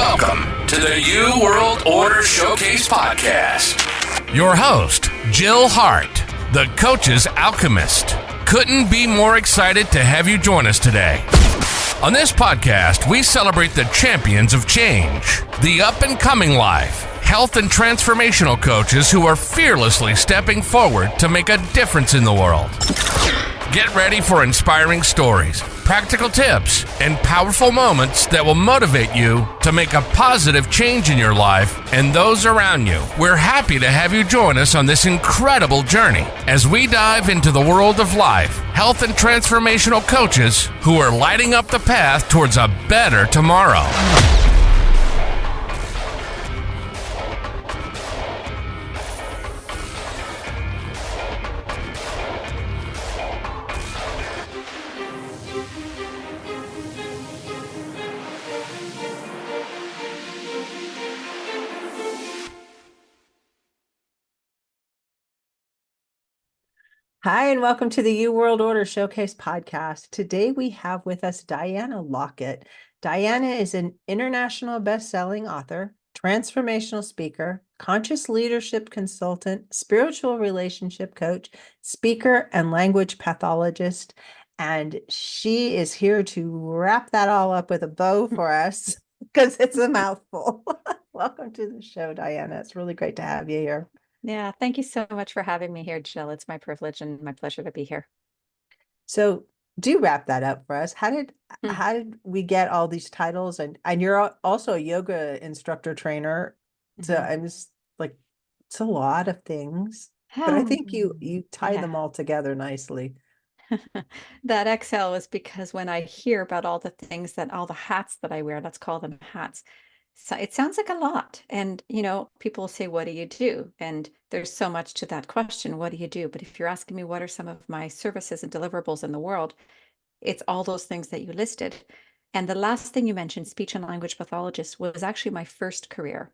Welcome to the New World Order Showcase Podcast. Your host, Jill Hart, the Coach's Alchemist. Couldn't be more excited to have you join us today. On this podcast, we celebrate the champions of change, the up-and-coming life, health and transformational coaches who are fearlessly stepping forward to make a difference in the world. Get ready for inspiring stories, practical tips, and powerful moments that will motivate you to make a positive change in your life and those around you. We're happy to have you join us on this incredible journey as we dive into the world of life, health, and transformational coaches who are lighting up the path towards a better tomorrow. Hi, and welcome to the New World Order Showcase podcast. Today we have with us Diana Lockett. Diana is an international best-selling author, transformational speaker, conscious leadership consultant, spiritual relationship coach, speaker, and language pathologist. And she is here to wrap that all up with a bow for us because it's a mouthful. Welcome to the show, Diana. It's really great to have you here. Yeah, thank you so much for having me here, Jill. It's my privilege and my pleasure to be here. So do wrap that up for us. How did we get all these titles? And you're also a yoga instructor trainer. So I'm just like, it's a lot of things, but I think you tie them all together nicely. That exhale is because when I hear about all the things that all the hats that I wear, let's call them hats. So it sounds like a lot. And, people say, what do you do? And there's so much to that question. What do you do? But if you're asking me, what are some of my services and deliverables in the world? It's all those things that you listed. And the last thing you mentioned, speech and language pathologist, was actually my first career.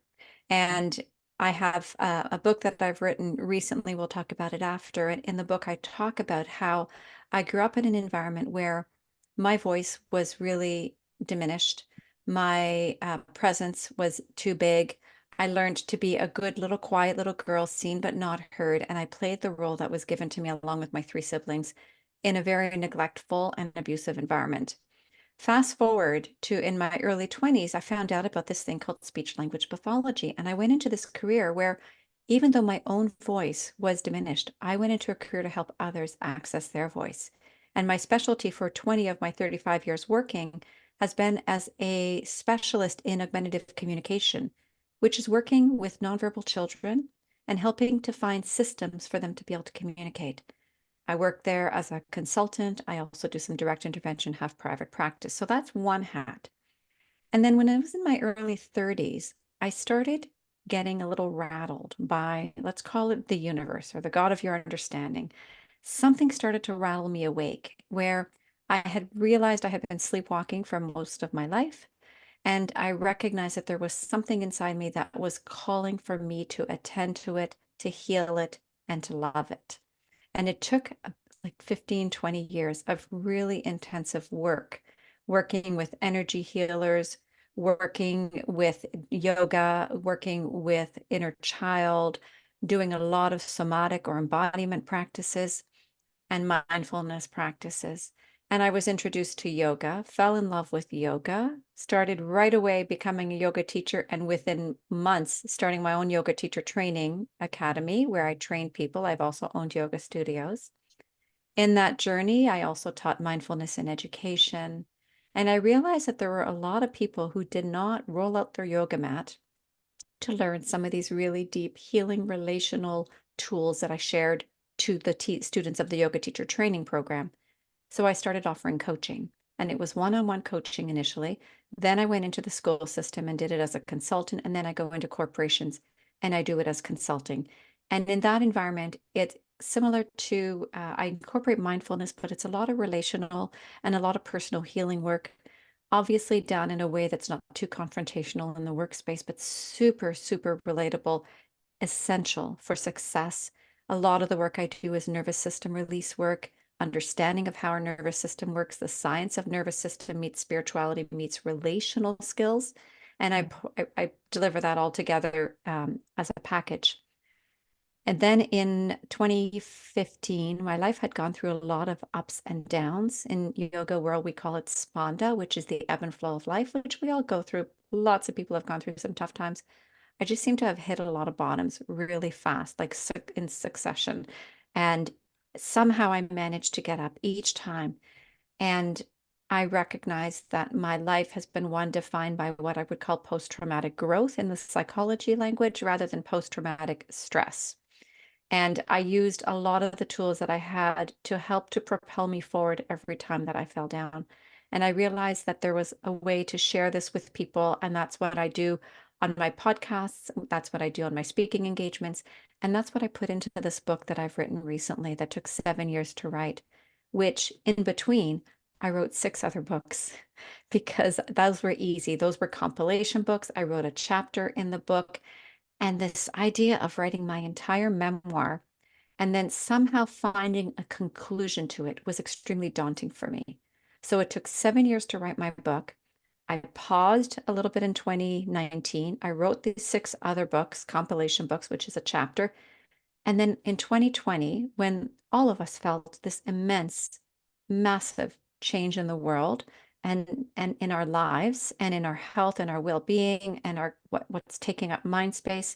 And I have a book that I've written recently. We'll talk about it after. And in the book, I talk about how I grew up in an environment where my voice was really diminished. My presence was too big. I learned to be a good little quiet little girl, seen but not heard. And I played the role that was given to me along with my three siblings in a very neglectful and abusive environment. Fast forward to in my early 20s, I found out about this thing called speech language pathology. And I went into this career where even though my own voice was diminished, I went into a career to help others access their voice. And my specialty for 20 of my 35 years working has been as a specialist in augmentative communication, which is working with nonverbal children and helping to find systems for them to be able to communicate. I work there as a consultant. I also do some direct intervention, have private practice. So that's one hat. And then when I was in my early 30s, I started getting a little rattled by, let's call it the universe or the God of your understanding. Something started to rattle me awake where I had realized I had been sleepwalking for most of my life. And I recognized that there was something inside me that was calling for me to attend to it, to heal it, and to love it. And it took like 15, 20 years of really intensive work, working with energy healers, working with yoga, working with inner child, doing a lot of somatic or embodiment practices and mindfulness practices. And I was introduced to yoga, fell in love with yoga, started right away becoming a yoga teacher, and within months, starting my own yoga teacher training academy where I train people. I've also owned yoga studios. In that journey, I also taught mindfulness in education. And I realized that there were a lot of people who did not roll out their yoga mat to learn some of these really deep healing relational tools that I shared to the students of the yoga teacher training program. So I started offering coaching, and it was one-on-one coaching initially. Then I went into the school system and did it as a consultant, and then I go into corporations and I do it as consulting. And in that environment, it's similar to, I incorporate mindfulness, but it's a lot of relational and a lot of personal healing work, obviously done in a way that's not too confrontational in the workspace, but super, super relatable, essential for success. A lot of the work I do is nervous system release work, understanding of how our nervous system works. The science of nervous system meets spirituality, meets relational skills. And I deliver that all together as a package. And then in 2015, my life had gone through a lot of ups and downs. In yoga world, we call it spanda, which is the ebb and flow of life, which we all go through. Lots of people have gone through some tough times. I just seem to have hit a lot of bottoms really fast, like in succession. And somehow I managed to get up each time. And I recognize that my life has been one defined by what I would call post-traumatic growth in the psychology language rather than post-traumatic stress. And I used a lot of the tools that I had to help to propel me forward every time that I fell down. And I realized that there was a way to share this with people. And that's what I do on my podcasts. That's what I do on my speaking engagements. And that's what I put into this book that I've written recently that took 7 years to write, which in between, I wrote 6 other books because those were easy. Those were compilation books. I wrote a chapter in the book. And this idea of writing my entire memoir and then somehow finding a conclusion to it was extremely daunting for me. So it took 7 years to write my book. I paused a little bit in 2019. I wrote these 6 other books, compilation books, which is a chapter. And then in 2020, when all of us felt this immense, massive change in the world and in our lives and in our health and our well-being and our what's taking up mind space,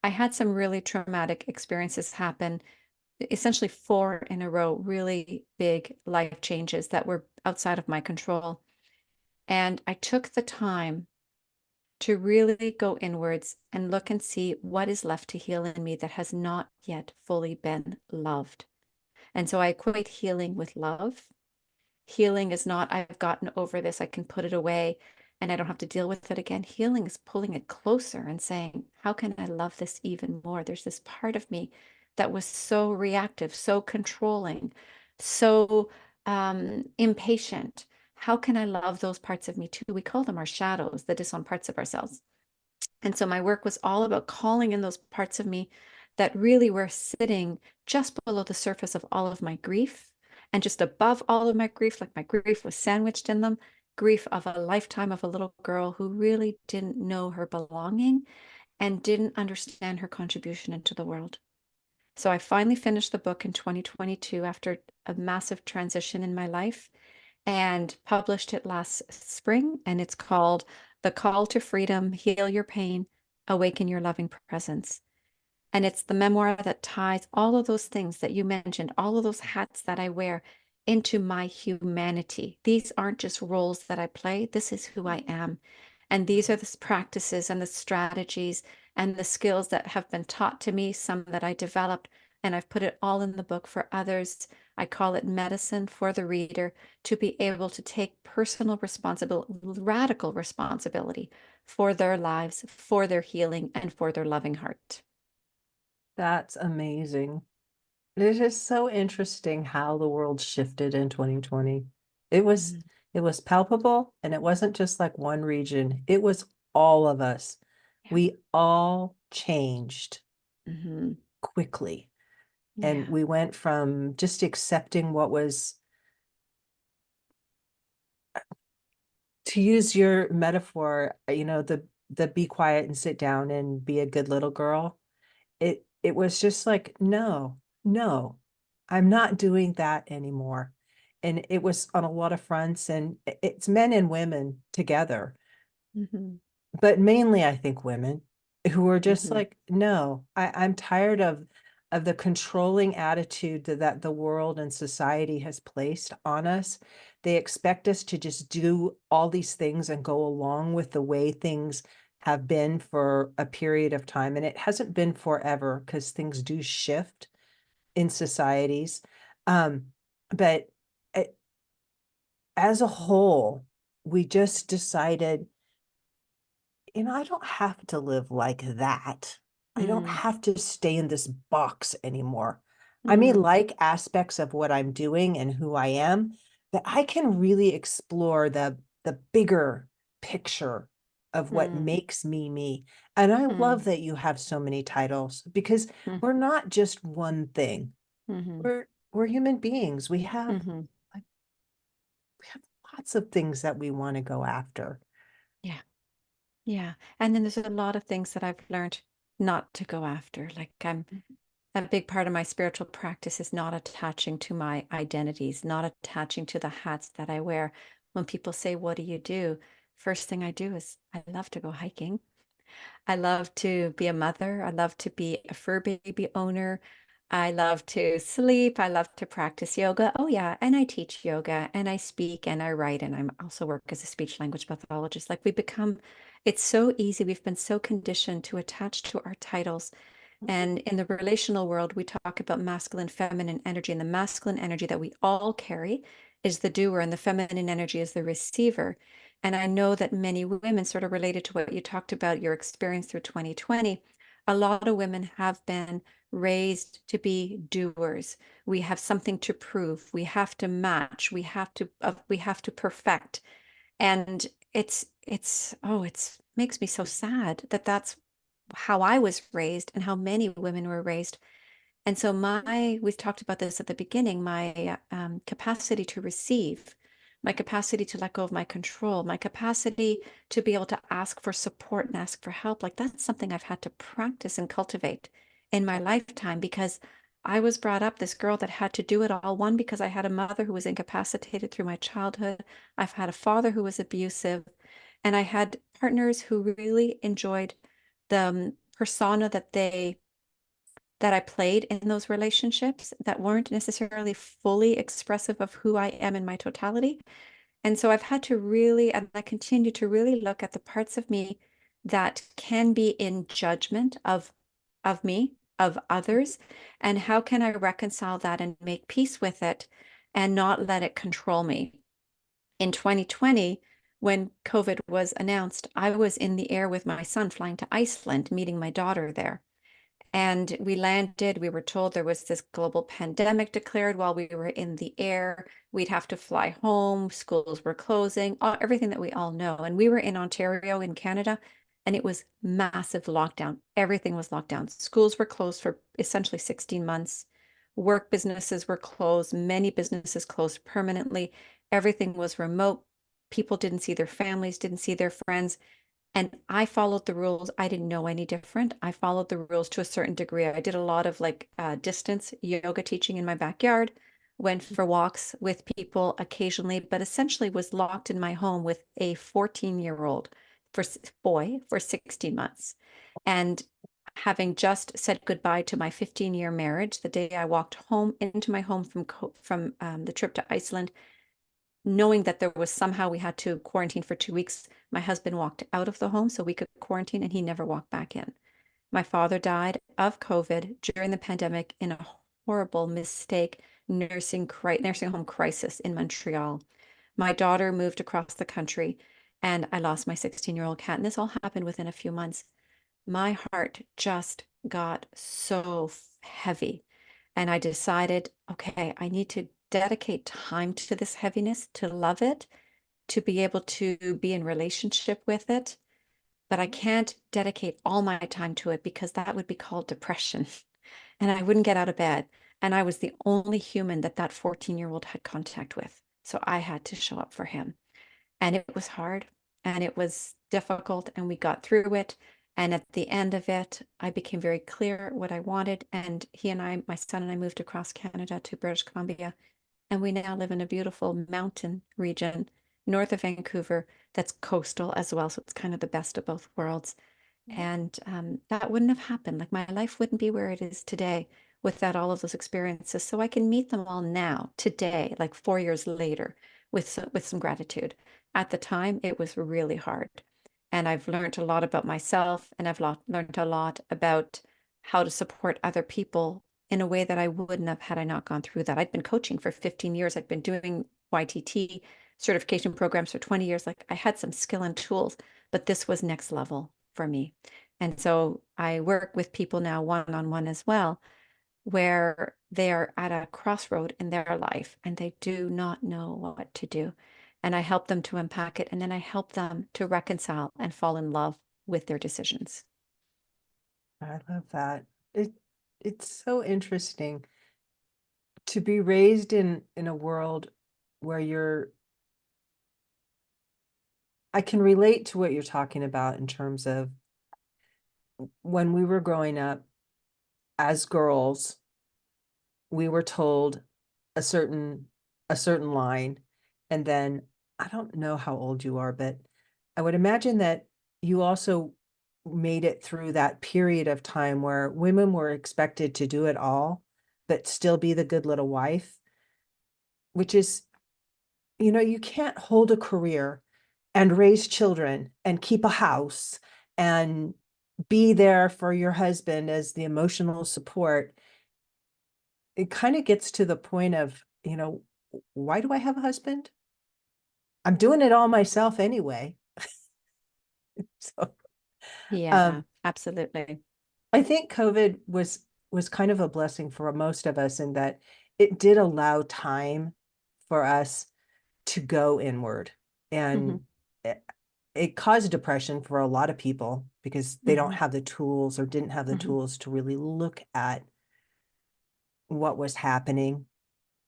I had some really traumatic experiences happen, essentially 4 in a row, really big life changes that were outside of my control. And I took the time to really go inwards and look and see what is left to heal in me that has not yet fully been loved. And so I equate healing with love. Healing is not, I've gotten over this, I can put it away and I don't have to deal with it again. Healing is pulling it closer and saying, how can I love this even more? There's this part of me that was so reactive, so controlling, so impatient. How can I love those parts of me too? We call them our shadows, the disowned parts of ourselves. And so my work was all about calling in those parts of me that really were sitting just below the surface of all of my grief and just above all of my grief, like my grief was sandwiched in them, grief of a lifetime of a little girl who really didn't know her belonging and didn't understand her contribution into the world. So I finally finished the book in 2022 after a massive transition in my life and published it last spring. And it's called The Call to Freedom, Heal Your Pain, Awaken Your Loving Presence. And it's the memoir that ties all of those things that you mentioned, all of those hats that I wear into my humanity. These aren't just roles that I play. This is who I am. And these are the practices and the strategies and the skills that have been taught to me, some that I developed, and I've put it all in the book for others. I call it medicine for the reader to be able to take personal responsibility, radical responsibility for their lives, for their healing, and for their loving heart. That's amazing. It is so interesting how the world shifted in 2020. It was it was palpable, and it wasn't just like one region. It was all of us. Yeah. We all changed quickly. And Yeah. we went from just accepting what was, to use your metaphor, the be quiet and sit down and be a good little girl. It was just like, no, no, I'm not doing that anymore. And it was on a lot of fronts, and it's men and women together, but mainly I think women who are just like, no, I'm tired of the controlling attitude that the world and society has placed on us. They expect us to just do all these things and go along with the way things have been for a period of time. And it hasn't been forever, because things do shift in societies. But it, as a whole, we just decided, I don't have to live like that. I don't have to stay in this box anymore. I may like aspects of what I'm doing and who I am, but I can really explore the bigger picture of what makes me me. And I love that you have so many titles, because we're not just one thing. We're human beings. We have lots of things that we want to go after. Yeah. Yeah. And then there's a lot of things that I've learned not to go after. Like a big part of my spiritual practice is not attaching to my identities, not attaching to the hats that I wear. When people say, "What do you do?" First thing I do is I love to go hiking. I love to be a mother. I love to be a fur baby owner. I love to sleep. I love to practice yoga. Oh, yeah. And I teach yoga and I speak and I write. And I also work as a speech language pathologist. Like it's so easy. We've been so conditioned to attach to our titles. And in the relational world, we talk about masculine, feminine energy. And the masculine energy that we all carry is the doer, and the feminine energy is the receiver. And I know that many women, sort of related to what you talked about, your experience through 2020, a lot of women have been raised to be doers. We have something to prove. We have to match. We have to perfect. And it's makes me so sad that that's how I was raised and how many women were raised. And so we've talked about this at the beginning, my capacity to receive, my capacity to let go of my control, my capacity to be able to ask for support and ask for help. Like that's something I've had to practice and cultivate in my lifetime because I was brought up this girl that had to do it all. One, because I had a mother who was incapacitated through my childhood. I've had a father who was abusive, and I had partners who really enjoyed the persona that I played in those relationships that weren't necessarily fully expressive of who I am in my totality. And so I've had to really, and I continue to really look at the parts of me that can be in judgment of me, of others, and how can I reconcile that and make peace with it and not let it control me. In 2020, when COVID was announced, I was in the air with my son flying to Iceland, meeting my daughter there. And we landed. We were told there was this global pandemic declared while we were in the air. We'd have to fly home. Schools were closing, everything that we all know. And we were in Ontario in Canada, and it was massive lockdown. Everything was locked down. Schools were closed for essentially 16 months. Work businesses were closed. Many businesses closed permanently. Everything was remote. People didn't see their families, didn't see their friends. And I followed the rules. I didn't know any different. I followed the rules to a certain degree. I did a lot of distance yoga teaching in my backyard, went for walks with people occasionally, but essentially was locked in my home with a 14-year-old boy for 16 months. And having just said goodbye to my 15-year marriage, the day I walked home into my home from the trip to Iceland, knowing that there was somehow we had to quarantine for 2 weeks, my husband walked out of the home so we could quarantine and he never walked back in. My father died of COVID during the pandemic in a horrible mistake nursing home crisis in Montreal. My daughter moved across the country and I lost my 16-year-old cat. And this all happened within a few months. My heart just got so heavy. And I decided, okay, I need to dedicate time to this heaviness, to love it, to be able to be in relationship with it. But I can't dedicate all my time to it because that would be called depression. And I wouldn't get out of bed. And I was the only human that 14-year-old had contact with. So I had to show up for him. And it was hard and it was difficult, and we got through it. And at the end of it, I became very clear what I wanted. And my son and I moved across Canada to British Columbia. And we now live in a beautiful mountain region north of Vancouver that's coastal as well. So it's kind of the best of both worlds. And that wouldn't have happened. Like my life wouldn't be where it is today without all of those experiences. So I can meet them all now, today, like 4 years later, with some gratitude. At the time, it was really hard. And I've learned a lot about myself, and I've learned a lot about how to support other people in a way that I wouldn't have had I not gone through that. I'd been coaching for 15 years. I'd been doing YTT certification programs for 20 years. Like I had some skill and tools, but this was next level for me. And so I work with people now one-on-one as well, where they are at a crossroad in their life and they do not know what to do. And I help them to unpack it, and then I help them to reconcile and fall in love with their decisions. I love that. It's so interesting to be raised in a world where you're I can relate to what you're talking about in terms of when we were growing up as girls, we were told a certain line, and then I don't know how old you are, but I would imagine that you also made it through that period of time where women were expected to do it all, but still be the good little wife, which is, you can't hold a career and raise children and keep a house and be there for your husband as the emotional support. It kind of gets to the point of, why do I have a husband? I'm doing it all myself anyway. So Yeah, um, absolutely. I think COVID was kind of a blessing for most of us in that it did allow time for us to go inward. Hmm. And it, it caused depression for a lot of people because they don't Hmm. have the tools or didn't have the Hmm. tools to really look at what was happening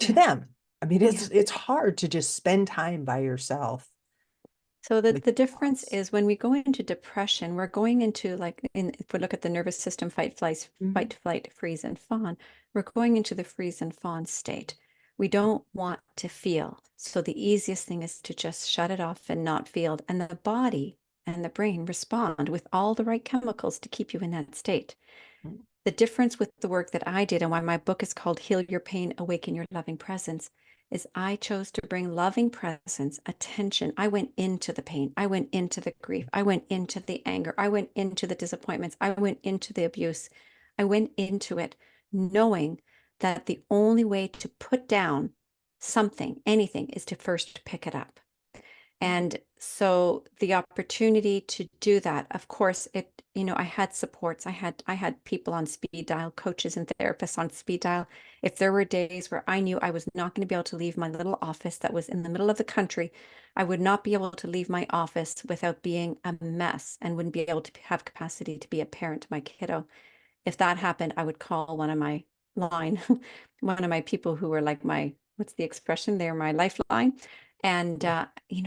to Yeah, them. I mean, yeah. it's hard to just spend time by yourself So with the difference thoughts. is when we go into depression, we're going into if we look at the nervous system, Mhm. fight, flight, freeze, and fawn, we're going into the freeze and fawn state. We don't want to feel. So the easiest thing is to just shut it off and not feel. And the body and the brain respond with all the right chemicals to keep you in that state. The difference with the work that I did and why my book is called Heal Your Pain, Awaken Your Loving Presence is I chose to bring loving presence, attention. I went into the pain. I went into the grief. I went into the anger. I went into the disappointments. I went into the abuse. I went into it knowing that the only way to put down something, anything, is to first pick it up. And so the opportunity to do that, of course, I had supports. I had people on speed dial, coaches and therapists on speed dial. If there were days where I knew I was not going to be able to leave my little office that was in the middle of the country, I would not be able to leave my office without being a mess and wouldn't be able to have capacity to be a parent to my kiddo. If that happened, I would call one of my line, one of my people who were like what's the expression? They're my lifeline. And,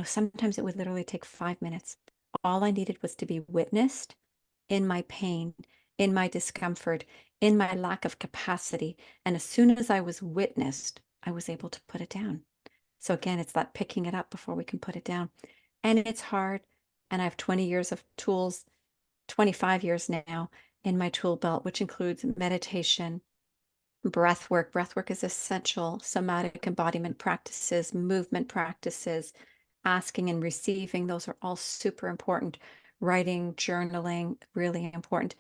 sometimes it would literally take 5 minutes. All I needed was to be witnessed in my pain, in my discomfort, in my lack of capacity. And as soon as I was witnessed, I was able to put it down. So again, it's that picking it up before we can put it down. And it's hard. And I have 20 years of tools, 25 years now in my tool belt, which includes meditation, breath work. Breath work is essential. Somatic embodiment practices, movement practices, asking and receiving. Those are all super important. Writing, journaling, really important.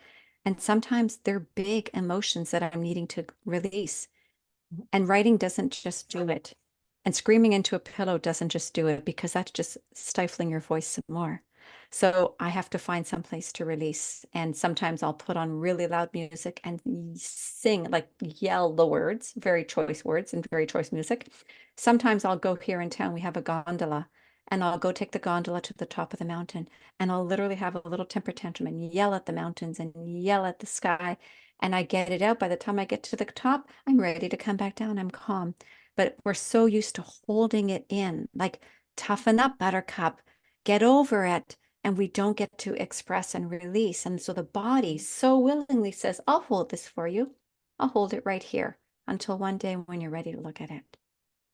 And sometimes they're big emotions that I'm needing to release. And writing doesn't just do it. And screaming into a pillow doesn't just do it because that's just stifling your voice some more. So I have to find some place to release. And sometimes I'll put on really loud music and sing, like yell the words, very choice words and very choice music. Sometimes I'll go here in town, we have a gondola, and I'll go take the gondola to the top of the mountain. And I'll literally have a little temper tantrum and yell at the mountains and yell at the sky. And I get it out. By the time I get to the top, I'm ready to come back down. I'm calm. But we're so used to holding it in, like, toughen up, buttercup, get over it. And we don't get to express and release. And so the body so willingly says, I'll hold this for you. I'll hold it right here until one day when you're ready to look at it.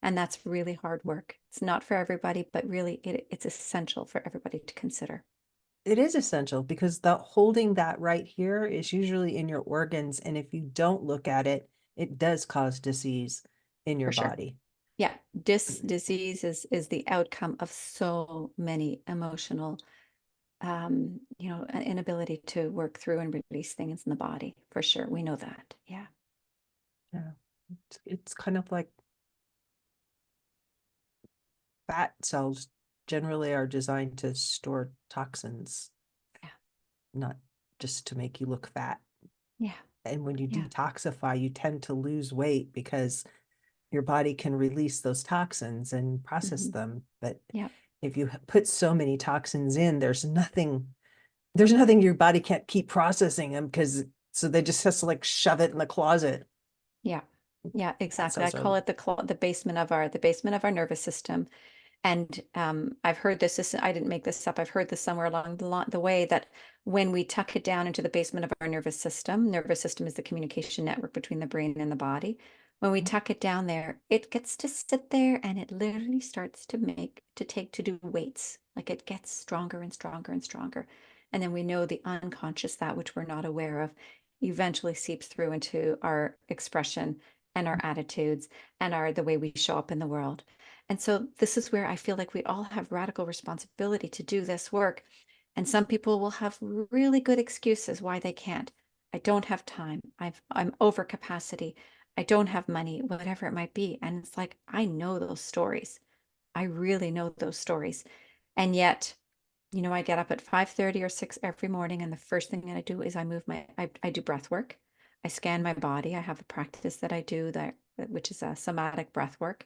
And that's really hard work. It's not for everybody, but really it's essential for everybody to consider. It is essential because the holding that right here is usually in your organs. And if you don't look at it, it does cause disease in your For sure. body. Yeah, disease is the outcome of so many emotional, inability to work through and release things in the body. For sure, we know that. Yeah, Yeah. It's kind of like fat cells generally are designed to store toxins, yeah, not just to make you look fat. yeah, And when you yeah. detoxify, you tend to lose weight because your body can release those toxins and process Hmm. them. But Yeah, if you put so many toxins in, there's nothing your body can't keep processing them because so they just has to like shove it in the closet. yeah, yeah. Fat Exactly. I cells are call it the basement of our nervous system. And I've heard this, I didn't make this up. I've heard this somewhere along the way that when we tuck it down into the basement of our nervous system is the communication network between the brain and the body. When we tuck it down there, it gets to sit there and it literally starts to do weights. Like it gets stronger and stronger and stronger. And then we know the unconscious, that which we're not aware of, eventually seeps through into our expression and our attitudes and the way we show up in the world. And so this is where I feel like we all have radical responsibility to do this work. And some people will have really good excuses why they can't. I don't have time. I'm over capacity. I don't have money, whatever it might be. And it's like, I know those stories. I really know those stories. And yet, I get up at 5:30 or 6 every morning, and the first thing that I do is I do breath work. I scan my body. I have a practice that I do which is a somatic breath work.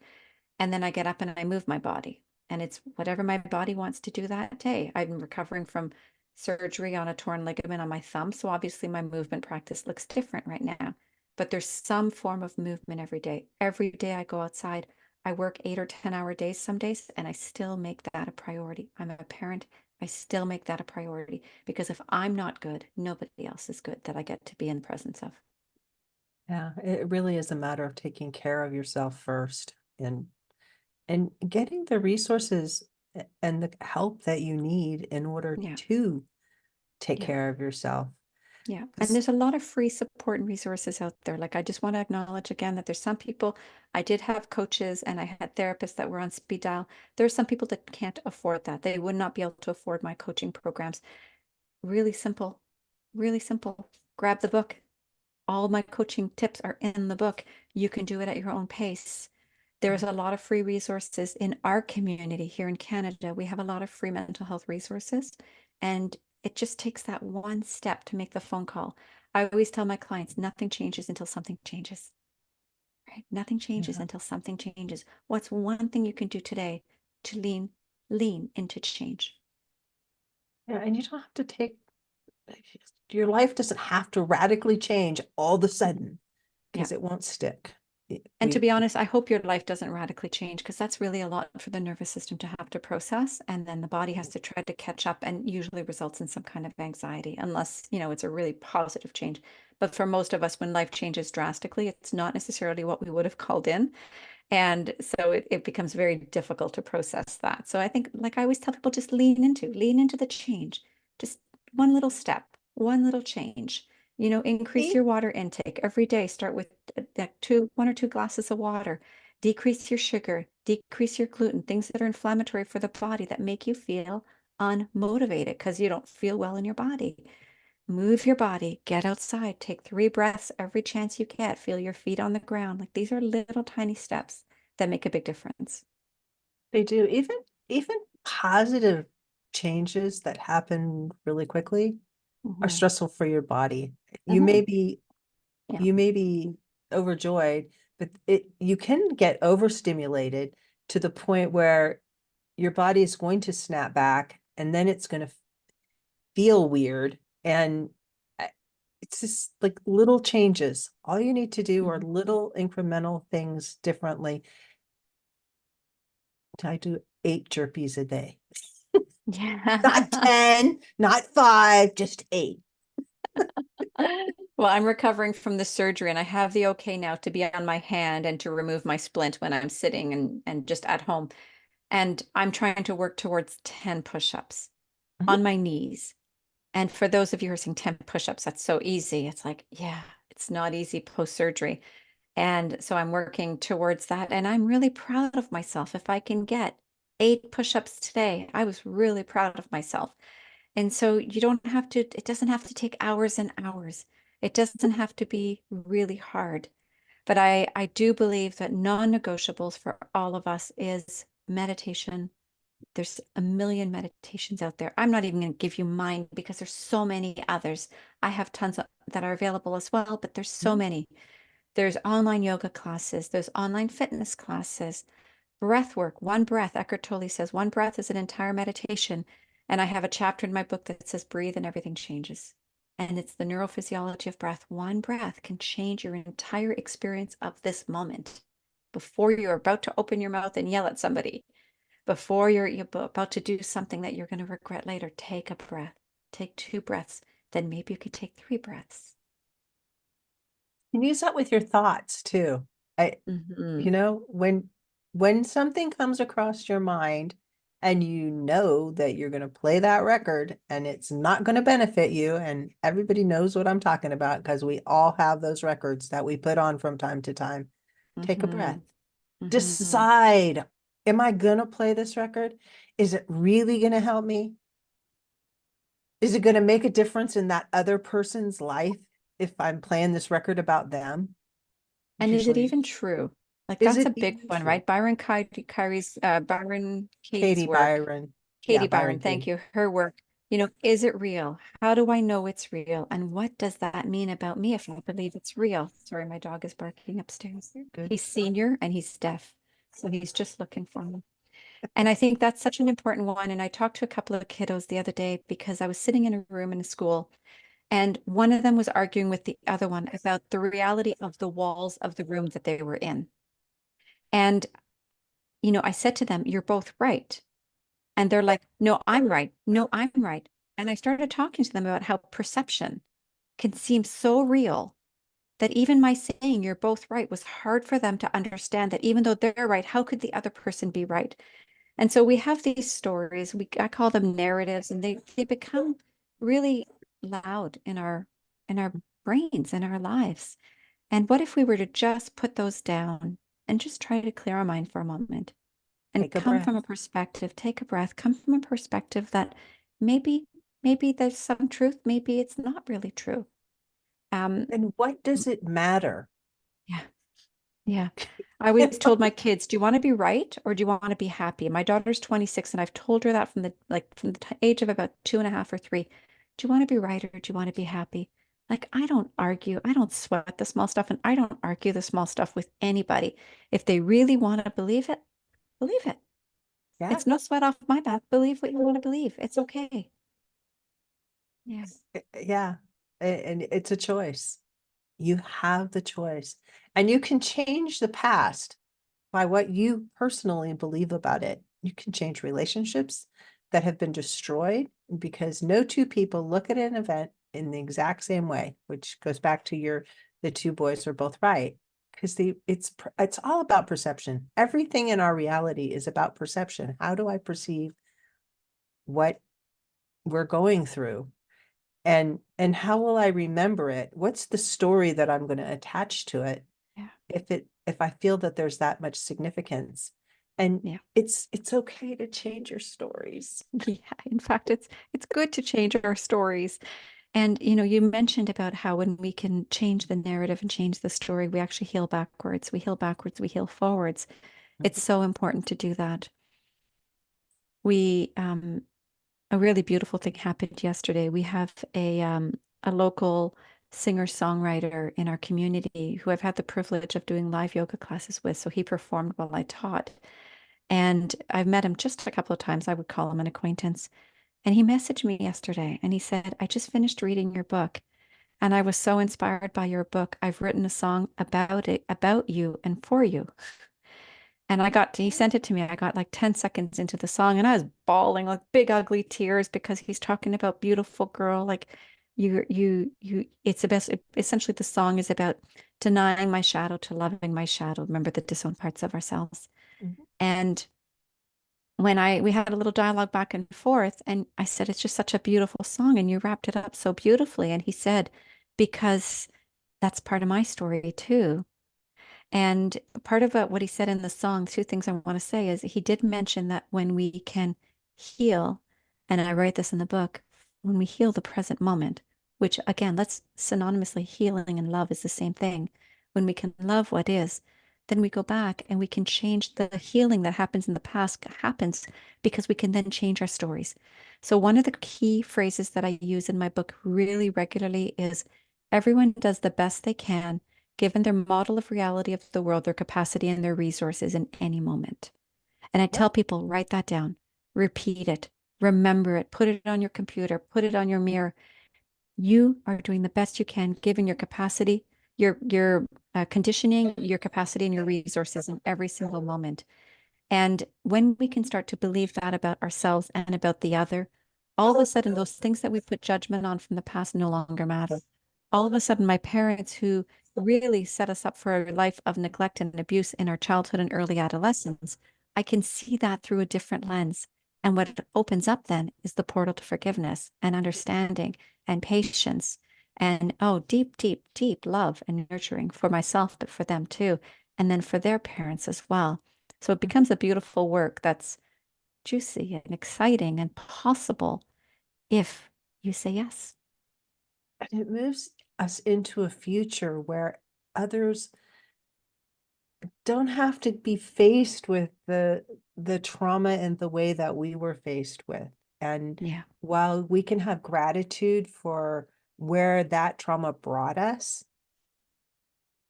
And then I get up and I move my body. And it's whatever my body wants to do that day. I'm recovering from surgery on a torn ligament on my thumb. So obviously my movement practice looks different right now. But there's some form of movement every day. Every day I go outside. I work 8 or 10 hour days some days, and I still make that a priority. I'm a parent. I still make that a priority because if I'm not good, nobody else is good that I get to be in the presence of. Yeah, it really is a matter of taking care of yourself first and getting the resources and the help that you need in order Yeah. to take Yeah. care of yourself. Yeah. And 'Cause- there's a lot of free support and resources out there. Like, I just want to acknowledge again that there's some people, I did have coaches and I had therapists that were on speed dial. There are some people that can't afford that. They would not be able to afford my coaching programs. Really simple, really simple. Grab the book. All my coaching tips are in the book. You can do it at your own pace. There's a lot of free resources in our community here in Canada. We have a lot of free mental health resources, and it just takes that one step to make the phone call. I always tell my clients, nothing changes until something changes, right? Nothing changes Yeah. until something changes. What's one thing you can do today to lean into change? Yeah, and you don't have to your life doesn't have to radically change all of a sudden Yeah. because it won't stick. And to be honest, I hope your life doesn't radically change because that's really a lot for the nervous system to have to process. And then the body has to try to catch up and usually results in some kind of anxiety, unless, it's a really positive change. But for most of us, when life changes drastically, it's not necessarily what we would have called in. And so it becomes very difficult to process that. So I think, like I always tell people, just lean into the change. Just one little step, one little change. Increase E- your water intake every day. Start with 1 or 2 glasses of water. Decrease your sugar, decrease your gluten, things that are inflammatory for the body that make you feel unmotivated because you don't feel well in your body. Move your body, get outside, take 3 breaths every chance you get. Feel your feet on the ground. Like these are little tiny steps that make a big difference. They do. Even positive changes that happen really quickly are Mhm. stressful for your body. You may Mhm. be Yeah. you may be overjoyed, but you can get overstimulated to the point where your body is going to snap back and then it's going to feel weird. And it's just like little changes. All you need to do are Mhm. little incremental things differently. I do 8 burpees a day. Not Yeah. 10, not 5, just 8. Well, I'm recovering from the surgery and I have the okay now to be on my hand and to remove my splint when I'm sitting and just at home. And I'm trying to work towards 10 push-ups Mhm. on my knees. And for those of you who are saying 10 push-ups, that's so easy. It's like, yeah, it's not easy post-surgery. And so I'm working towards that. And I'm really proud of myself. If I can get 8 push-ups today, I was really proud of myself. And so it doesn't have to take hours and hours. It doesn't have to be really hard. But I do believe that non-negotiables for all of us is meditation. There's a million meditations out there. I'm not even going to give you mine because there's so many others. I have that are available as well, but there's so Mhm. many. There's online yoga classes, there's online fitness classes, breath work, one breath. Eckhart Tolle says one breath is an entire meditation. And I have a chapter in my book that says breathe and everything changes. And it's the neurophysiology of breath. One breath can change your entire experience of this moment before you're about to open your mouth and yell at somebody. before you're about to do something that you're going to regret later, take a breath, take 2 breaths, then maybe you could take 3 breaths. And use that with your thoughts too. Mm-hmm. You know, when something comes across your mind and you know that you're going to play that record and it's not going to benefit you, and everybody knows what I'm talking about because we all have those records that we put on from time to time. Take a breath. Mm-hmm. Decide, am I going to play this record? Is it really going to help me? Is it going to make a difference in that other person's life if I'm playing this record about them? And is it Usually, even true? Like is that's a it big even one, true? right? Byron Katie's Katie work. Byron. Yeah, Katie Byron, Byron thank Katie. you. Her work. Is it real? How do I know it's real? And what does that mean about me if I believe it's real? Sorry, my dog is barking upstairs. Good. He's senior and he's deaf. So he's just looking for me. And I think that's such an important one. And I talked to a couple of kiddos the other day because I was sitting in a room in a school and one of them was arguing with the other one about the reality of the walls of the room that they were in. And, I said to them, you're both right. And they're like, no, I'm right. No, I'm right. And I started talking to them about how perception can seem so real that even my saying you're both right was hard for them to understand that even though they're right, how could the other person be right? And so we have these stories, I call them narratives, and they become really loud in our brains, in our lives. And what if we were to just put those down and just try to clear our mind for a moment and Take a come breath. from a perspective, take a breath, come from a perspective that maybe, maybe there's some truth, maybe it's not really true. And what does it matter? Yeah, yeah. I always told my kids, do you want to be right or do you want to be happy? My daughter's 26 and I've told her that from the age of about 2.5 or 3. Do you want to be right or do you want to be happy? Like, I don't argue. I don't sweat the small stuff and I don't argue the small stuff with anybody. If they really want to believe it, believe it. Yeah. It's no sweat off my back. Believe what you want to believe. It's okay. Yeah. Yeah. And it's a choice. You have the choice. And you can change the past by what you personally believe about it. You can change relationships that have been destroyed because no two people look at an event in the exact same way, which goes back to the two boys are both right. Because it's all about perception. Everything in our reality is about perception. How do I perceive what we're going through? And how will I remember it? What's the story that I'm going to attach to it Yeah. if I feel that there's that much significance? And Yeah. it's okay to change your stories. Yeah. In fact, it's good to change our stories. And you mentioned about how when we can change the narrative and change the story, we actually heal backwards. We heal backwards, we heal forwards. It's so important to do that. We A really beautiful thing happened yesterday. We have a local singer-songwriter in our community who I've had the privilege of doing live yoga classes with. So he performed while I taught. And I've met him just a couple of times. I would call him an acquaintance. And he messaged me yesterday and he said, I just finished reading your book and I was so inspired by your book. I've written a song about it, about you and for you. And he sent it to me. I got like 10 seconds into the song and I was bawling like big ugly tears because he's talking about beautiful girl. Like it's the best. Essentially, the song is about denying my shadow to loving my shadow. Remember the disowned parts of ourselves. Mhm. And we had a little dialogue back and forth, and I said, it's just such a beautiful song, and you wrapped it up so beautifully. And he said, because that's part of my story too. And part of what he said in the song, 2 things I want to say is he did mention that when we can heal, and I write this in the book, when we heal the present moment, which again, let's synonymously healing and love is the same thing. When we can love what is, then we go back and we can change the healing that happens in the past happens because we can then change our stories. So one of the key phrases that I use in my book really regularly is everyone does the best they can given their model of reality of the world, their capacity and their resources in any moment. And I Yep. tell people, write that down, repeat it, remember it, put it on your computer, put it on your mirror. You are doing the best you can, given your capacity, your conditioning, your capacity, and your resources in every single moment. And when we can start to believe that about ourselves and about the other, all of a sudden, those things that we put judgment on from the past no longer matter. All of a sudden, my parents who really set us up for a life of neglect and abuse in our childhood and early adolescence, I can see that through a different lens. And what it opens up then is the portal to forgiveness and understanding and patience and, oh, deep, deep, deep love and nurturing for myself, but for them too. And then for their parents as well. So it becomes a beautiful work that's juicy and exciting and possible if you say yes. And it moves us into a future where others don't have to be faced with the trauma in the way that we were faced with. And Yeah. while we can have gratitude for where that trauma brought us,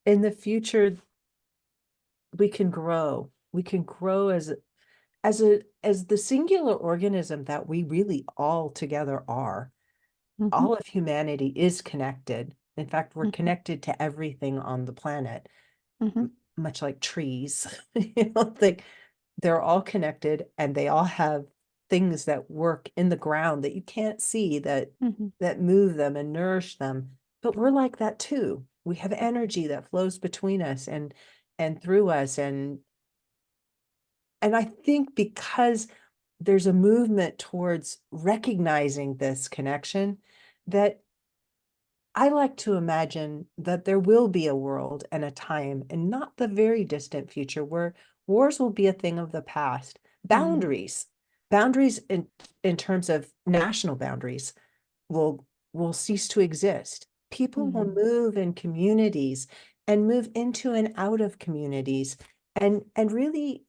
in the future, we can grow. We can grow as the singular organism that we really all together are. Mhm. All of humanity is connected. In fact, we're Mhm. connected to everything on the planet, Mhm. much like trees. Like they're all connected and they all have things that work in the ground that you can't see Mhm. that move them and nourish them. But we're like that too. We have energy that flows between us and through us. And I think because there's a movement towards recognizing this connection, that I like to imagine that there will be a world and a time in not the very distant future where wars will be a thing of the past. Mhm. Boundaries in terms of national boundaries will cease to exist. People will Mhm. move in communities and move into and out of communities and really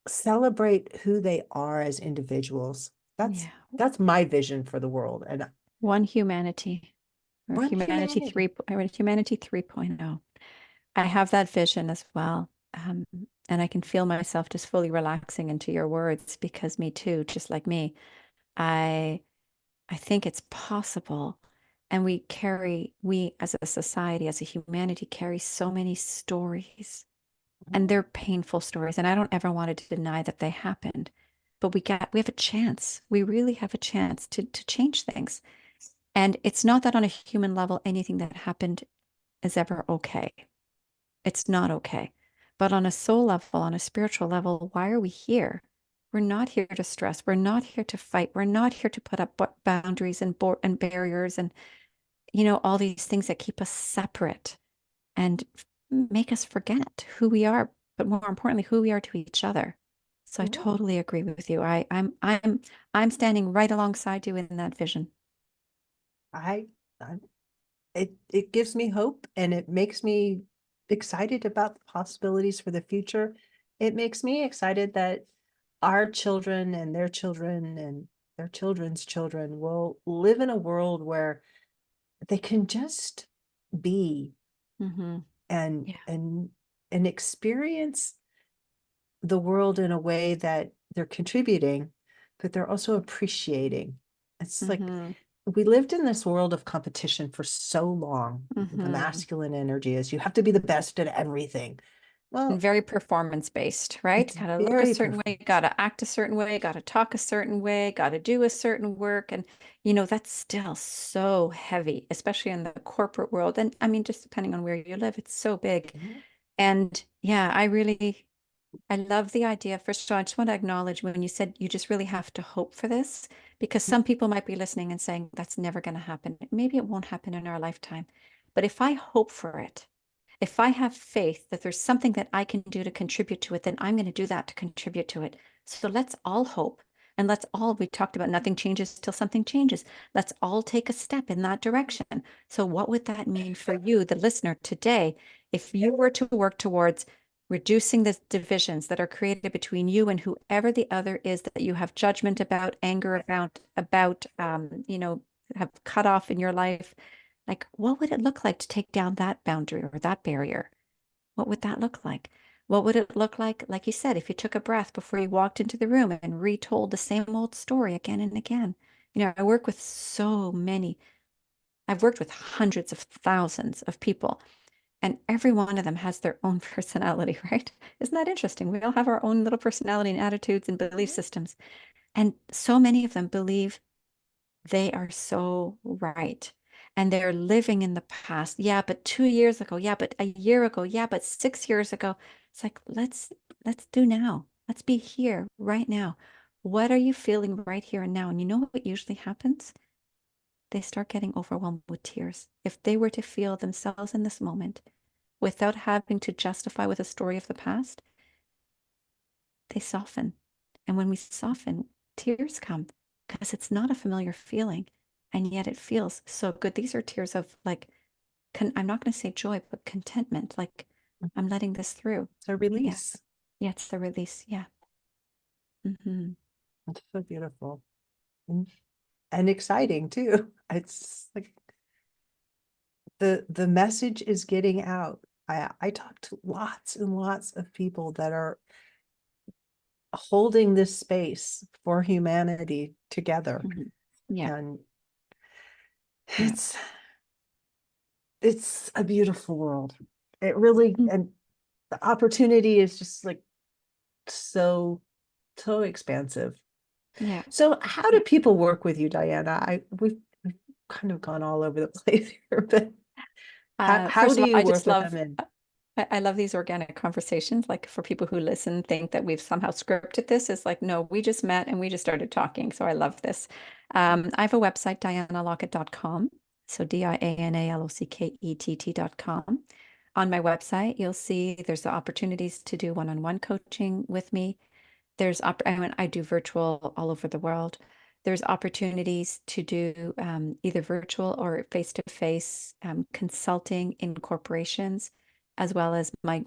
celebrate who they are as individuals. That's Yeah. that's my vision for the world. And One humanity or one humanity. humanity 3.0. I have that vision as well. And I can feel myself just fully relaxing into your words because me too, just like me, I I think it's possible. And we as a society, as a humanity, carry so many stories and they're painful stories. And I don't ever want to deny that they happened, but we have a chance. We really have a chance to change things. And it's not that on a human level, anything that happened is ever okay. It's not okay. But on a soul level, on a spiritual level, why are we here? We're not here to stress. We're not here to fight. We're not here to put up boundaries and barriers and, all these things that keep us separate and make us forget who we are, but more importantly, who we are to each other. So I Yeah. totally agree with you. I'm standing right alongside you in that vision. I, I it gives me hope and it makes me excited about the possibilities for the future. It makes me excited that our children and their children's children will live in a world where they can just be Hmm. and Yeah. and and experience the world in a way that they're contributing, but they're also appreciating. It's like Hmm. we lived in this world of competition for so long. The Hmm. masculine energy is you have to be the best at everything. And Well, very performance based, right? it's Got to look a very certain way, performance. got to act a certain way, got to talk a certain way, got to do a certain work. And, that's still so heavy, especially in the corporate world. And I mean, just depending on where you live, it's so big. Mhm. And yeah, I love the idea. First of all, I just want to acknowledge when you said you just really have to hope for this, because some people might be listening and saying that's never going to happen. Maybe it won't happen in our lifetime. But if I hope for it, if I have faith that there's something that I can do to contribute to it, then I'm going to do that to contribute to it. So let's all hope. And we talked about nothing changes till something changes. Let's all take a step in that direction. So, what would that mean for you, the listener, today, if you were to work towards reducing the divisions that are created between you and whoever the other is that you have judgment about, anger about, have cut off in your life? Like, what would it look like to take down that boundary or that barrier? What would that look like? What would it look like you said, if you took a breath before you walked into the room and retold the same old story again and again? I've worked with hundreds of thousands of people. And every one of them has their own personality, right? Isn't that interesting? We all have our own little personality and attitudes and belief systems. And so many of them believe they are so right. And they're living in the past. Yeah, but 2 years ago. Yeah, but a year ago. Yeah, but 6 years ago. It's like, let's do now. Let's be here right now. What are you feeling right here and now? And you know what usually happens? They start getting overwhelmed with tears. If they were to feel themselves in this moment without having to justify with a story of the past, they soften. And when we soften, tears come because it's not a familiar feeling. And yet it feels so good. These are tears of like, I'm not going to say joy, but contentment. Like I'm letting this through. It's a release. Yeah, it's the release. Yeah. Mm-hmm. It's so beautiful. And exciting too. It's like the message is getting out. I talk to lots and lots of people that are holding this space for humanity together. Mm-hmm. Yeah. And it's a beautiful world. It really, and the opportunity is just like so expansive. Yeah. So how do people work with you, Diana? We've kind of gone all over the place here, but how do you work with them? I love these organic conversations. Like for people who listen, think that we've somehow scripted this. It's like, no, we just met and we just started talking. So I love this. I have a website, dianalockett.com. So DianaLockett.com. On my website, you'll see there's the opportunities to do one-on-one coaching with me. I do virtual all over the world. There's opportunities to do either virtual or face-to-face consulting in corporations, as well as my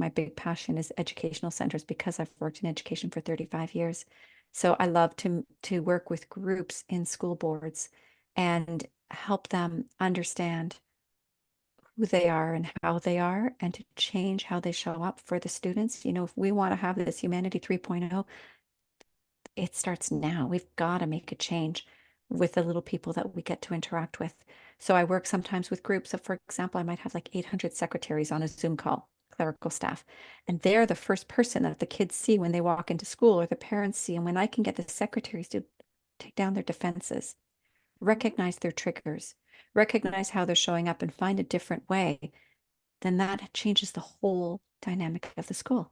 big passion is educational centers because I've worked in education for 35 years. So I love to work with groups in school boards and help them understand who they are and how they are, and to change how they show up for the students. You know, if we want to have this Humanity 3.0, it starts now. We've got to make a change with the little people that we get to interact with. So I work sometimes with groups of, for example, I might have like 800 secretaries on a Zoom call, clerical staff, and they're the first person that the kids see when they walk into school, or the parents see. And when I can get the secretaries to take down their defenses, recognize their triggers, recognize how they're showing up, and find a different way, then that changes the whole dynamic of the school.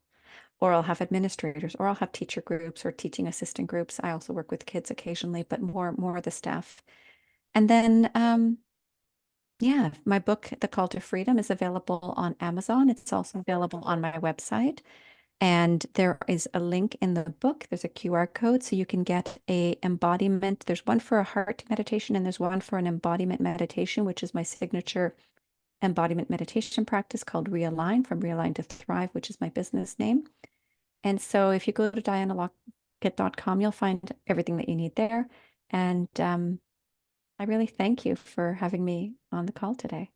Or I'll have administrators, or I'll have teacher groups or teaching assistant groups. I also work with kids occasionally, but more of the staff. And then, my book, The Call to Freedom, is available on Amazon. It's also available on my website. And there is a link in the book. There's a QR code, so you can get a embodiment. There's one for a heart meditation, and there's one for an embodiment meditation, which is my signature embodiment meditation practice called Realign, from Realign to Thrive, which is my business name. And so if you go to DianaLockett.com, you'll find everything that you need there. And I really thank you for having me on the call today.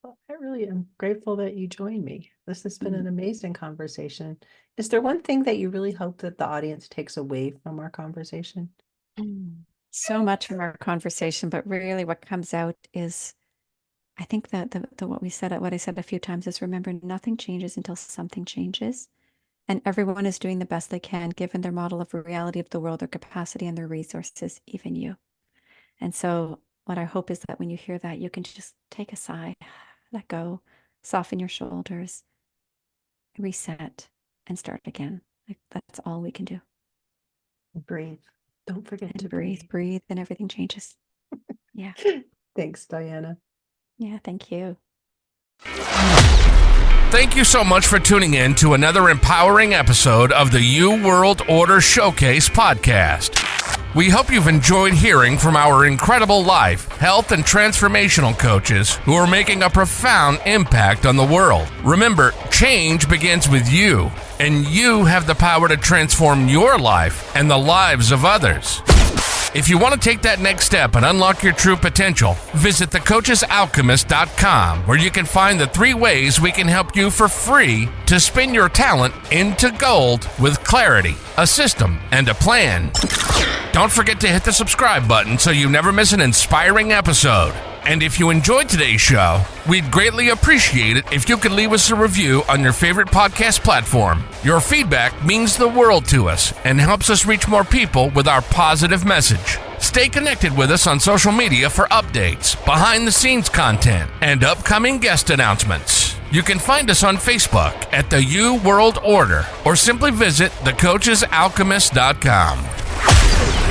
Well, I really am grateful that you joined me. This has been an amazing conversation. Is there one thing that you really hope that the audience takes away from our conversation? So much from our conversation, but really what comes out is, I think that what I said a few times is, remember, nothing changes until something changes. And everyone is doing the best they can, given their model of reality of the world, their capacity and their resources, even you. And so what I hope is that when you hear that, you can just take a sigh, let go, soften your shoulders, reset, and start again. Like, that's all we can do. Breathe. Don't forget to breathe, and everything changes. Yeah. Thanks, Diana. Yeah, thank you. Thank you so much for tuning in to another empowering episode of the You World Order Showcase podcast. We hope you've enjoyed hearing from our incredible life, health, and transformational coaches who are making a profound impact on the world. Remember, change begins with you, and you have the power to transform your life and the lives of others. If you want to take that next step and unlock your true potential, visit thecoachesalchemist.com, where you can find the 3 ways we can help you for free to spin your talent into gold with clarity, a system, and a plan. Don't forget to hit the subscribe button so you never miss an inspiring episode. And if you enjoyed today's show, we'd greatly appreciate it if you could leave us a review on your favorite podcast platform. Your feedback means the world to us and helps us reach more people with our positive message. Stay connected with us on social media for updates, behind-the-scenes content, and upcoming guest announcements. You can find us on Facebook at the U World Order or simply visit thecoachesalchemist.com.